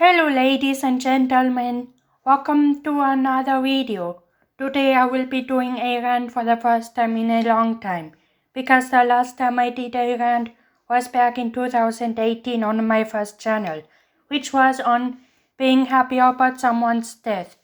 Hello ladies and gentlemen, welcome to another video. Today I will be doing a rant for the first time in a long time, because the last time I did a rant was back in 2018 on my first channel, which was on being happy about someone's death.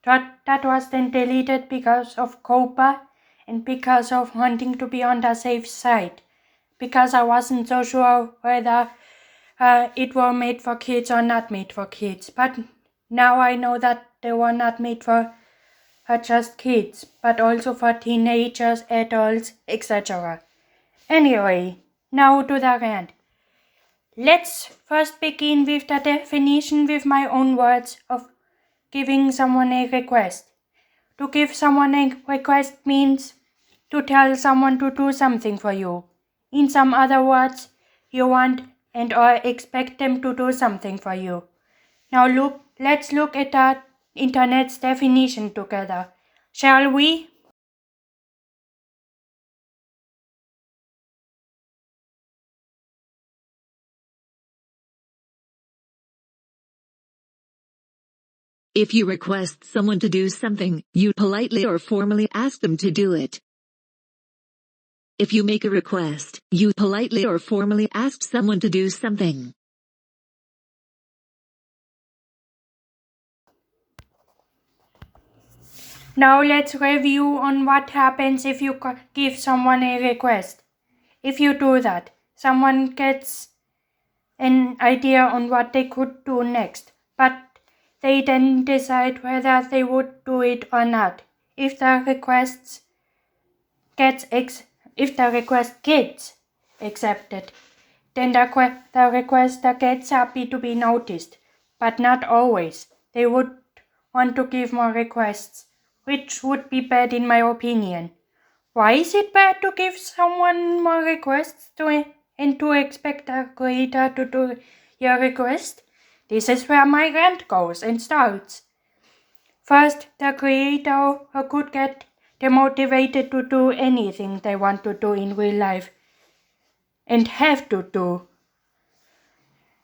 That was then deleted because of COPA and because of wanting to be on the safe side, because I wasn't so sure whether it were made for kids or not made for kids. But now I know that they were not made for just kids, but also for teenagers, adults, etc. Anyway, now to the rant. Let's first begin with the definition with my own words of giving someone a request. To give someone a request means to tell someone to do something for you. In some other words, you want and or expect them to do something for you. Now let's look at the internet's definition together. Shall we? If you request someone to do something, you politely or formally ask them to do it. If you make a request, you politely or formally ask someone to do something. Now let's review on what happens if you give someone a request. If you do that, someone gets an idea on what they could do next, but they then decide whether they would do it or not. If the request gets accepted, then the requester gets happy to be noticed, but not always. They would want to give more requests, which would be bad in my opinion. Why is it bad to give someone more requests and to expect a creator to do your request? This is where my rant goes and starts. First, the creator could get demotivated to do anything they want to do in real life and have to do.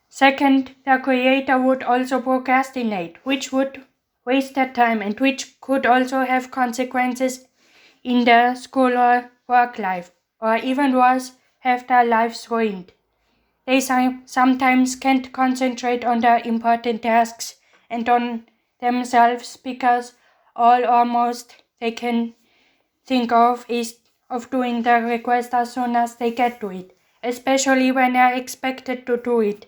Second, the creator would also procrastinate, which would waste their time and which could also have consequences in their school or work life, or even worse, have their lives ruined. They sometimes can't concentrate on their important tasks and on themselves because all or most they can think of is of doing the request as soon as they get to it, especially when they are expected to do it.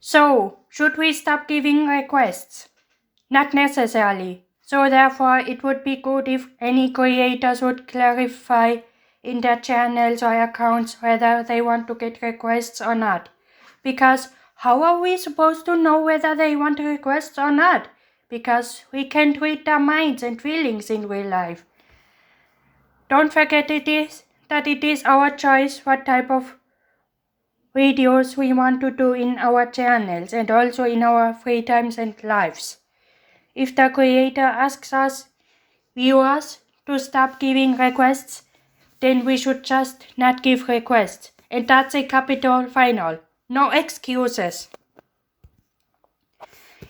So, should we stop giving requests? Not necessarily. So therefore, it would be good if any creators would clarify in their channels or accounts whether they want to get requests or not. Because how are we supposed to know whether they want requests or not? Because we can't read their minds and feelings in real life. Don't forget that it is our choice what type of videos we want to do in our channels and also in our free times and lives. If the creator asks us, viewers, to stop giving requests, then we should just not give requests. And that's a capital final. No excuses.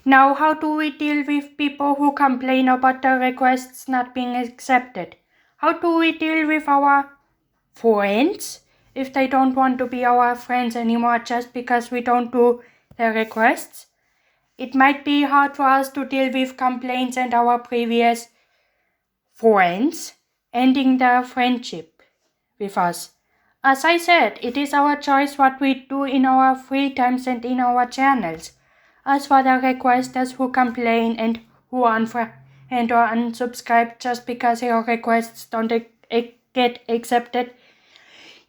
Now, how do we deal with people who complain about the requests not being accepted? How do we deal with our friends if they don't want to be our friends anymore just because we don't do their requests? It might be hard for us to deal with complaints and our previous friends ending their friendship with us. As I said, it is our choice what we do in our free times and in our channels. As for the requesters who complain and who unfriend or unsubscribe just because your requests don't get accepted,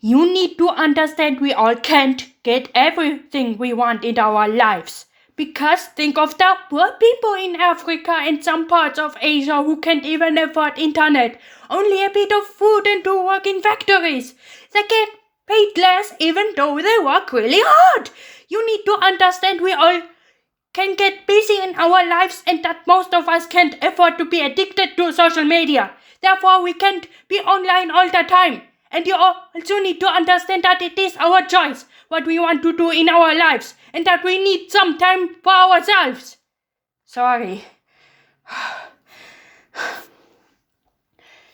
you need to understand we all can't get everything we want in our lives. Because think of the poor people in Africa and some parts of Asia who can't even afford internet, only a bit of food and to work in factories. They get paid less even though they work really hard. You need to understand we all can get busy in our lives and that most of us can't afford to be addicted to social media. Therefore, we can't be online all the time. And you also need to understand that it is our choice what we want to do in our lives and that we need some time for ourselves. Sorry.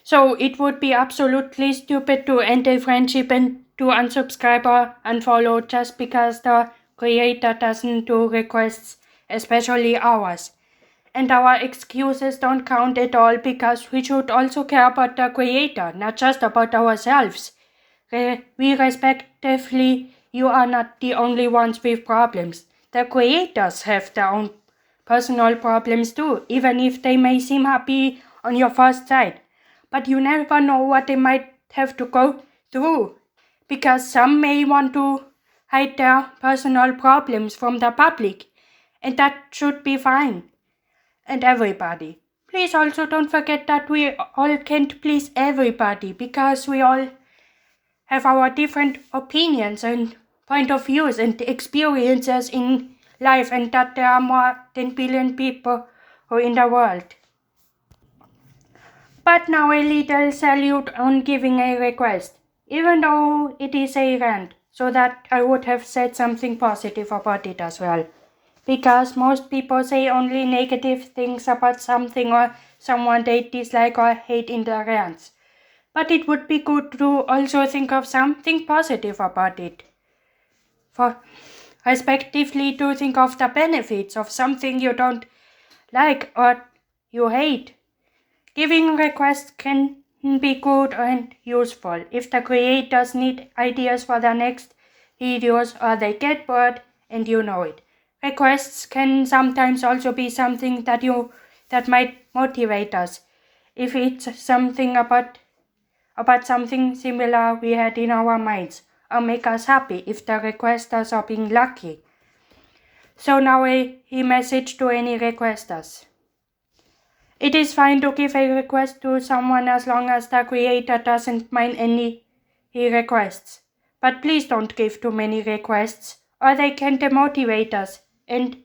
So it would be absolutely stupid to end a friendship and to unsubscribe or unfollow just because the creator doesn't do requests, especially ours. And our excuses don't count at all because we should also care about the creator, not just about ourselves. We respectively, you are not the only ones with problems. The creators have their own personal problems too, even if they may seem happy on your first sight. But you never know what they might have to go through, because some may want to hide their personal problems from the public, and that should be fine. And everybody. Please also don't forget that we all can't please everybody, because we all have our different opinions and point of views and experiences in life, and that there are more than billion people in the world. But now a little salute on giving a request, even though it is a rant, so that I would have said something positive about it as well. Because most people say only negative things about something or someone they dislike or hate in their rants. But it would be good to also think of something positive about it. For respectively to think of the benefits of something you don't like or you hate. Giving requests can be good and useful if the creators need ideas for the next videos or they get bored and you know it. Requests can sometimes also be something that might motivate us if it's something about something similar we had in our minds, or make us happy if the requesters are being lucky. So now a message to any requesters. It is fine to give a request to someone as long as the creator doesn't mind any requests. But please don't give too many requests, or they can demotivate us, and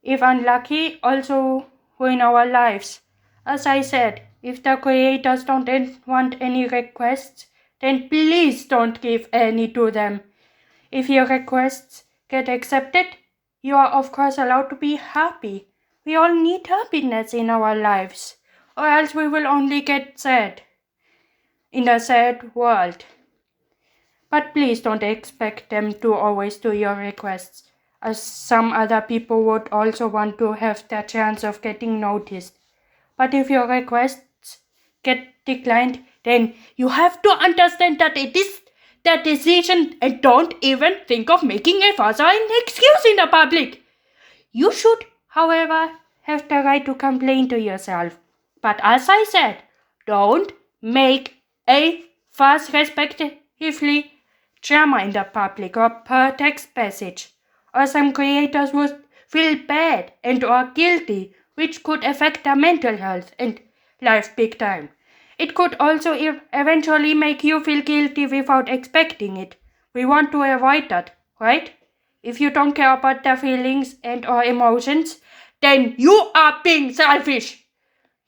if unlucky, also ruin our lives. As I said, if the creators don't want any requests, then please don't give any to them. If your requests get accepted, you are of course allowed to be happy. We all need happiness in our lives, or else we will only get sad in a sad world. But please don't expect them to always do your requests, as some other people would also want to have their chance of getting noticed. But if your requests get declined, then you have to understand that it is their decision, and don't even think of making a fuss or an excuse in the public. You should, however, have the right to complain to yourself. But as I said, don't make a fuss respectively drama in the public or per text message. Or some creators would feel bad and or guilty, which could affect their mental health and life big time. It could also eventually make you feel guilty without expecting it. We want to avoid that, right? If you don't care about their feelings and or emotions, then you are being selfish.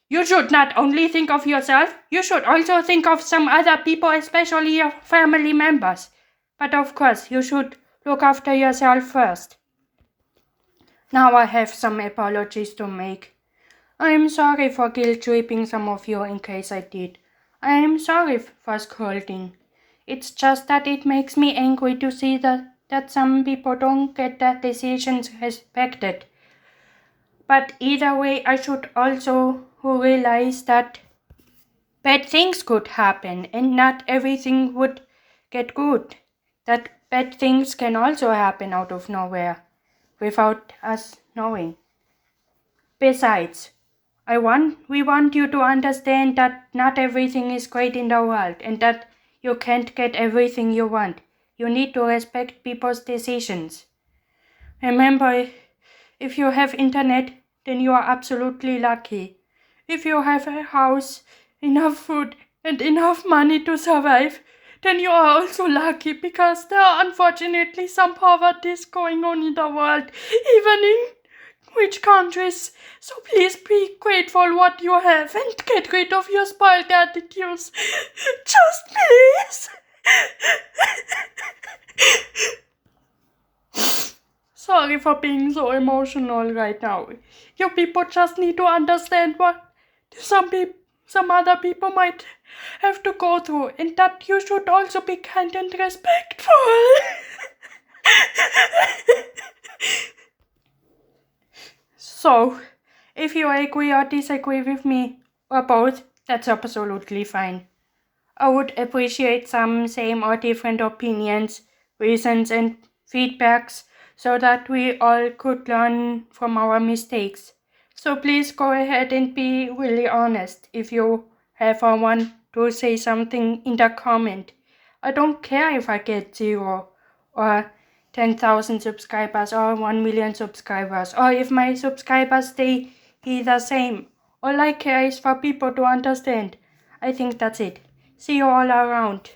You should not only think of yourself, you should also think of some other people, especially your family members. But of course, you should look after yourself first. Now I have some apologies to make. I am sorry for guilt-tripping some of you in case I did. I am sorry for scolding. It's just that it makes me angry to see that some people don't get their decisions respected. But either way, I should also realize that bad things could happen and not everything would get good. That bad things can also happen out of nowhere without us knowing. Besides, we want you to understand that not everything is great in the world and that you can't get everything you want. You need to respect people's decisions. Remember, if you have internet, then you are absolutely lucky. If you have a house, enough food, and enough money to survive, then you are also lucky, because there are unfortunately some poverty going on in the world, even in rich countries. So please be grateful what you have and get rid of your spoiled attitudes. Just please. Sorry for being so emotional right now. You people just need to understand what some other people might have to go through, and that you should also be kind and respectful. So, if you agree or disagree with me, or both, that's absolutely fine. I would appreciate some same or different opinions, reasons, and feedbacks so that we all could learn from our mistakes. So please go ahead and be really honest if you ever want to say something in the comment. I don't care if I get 0 or 10,000 subscribers or 1 million subscribers, or if my subscribers stay the same. All I care is for people to understand. I think that's it. See you all around.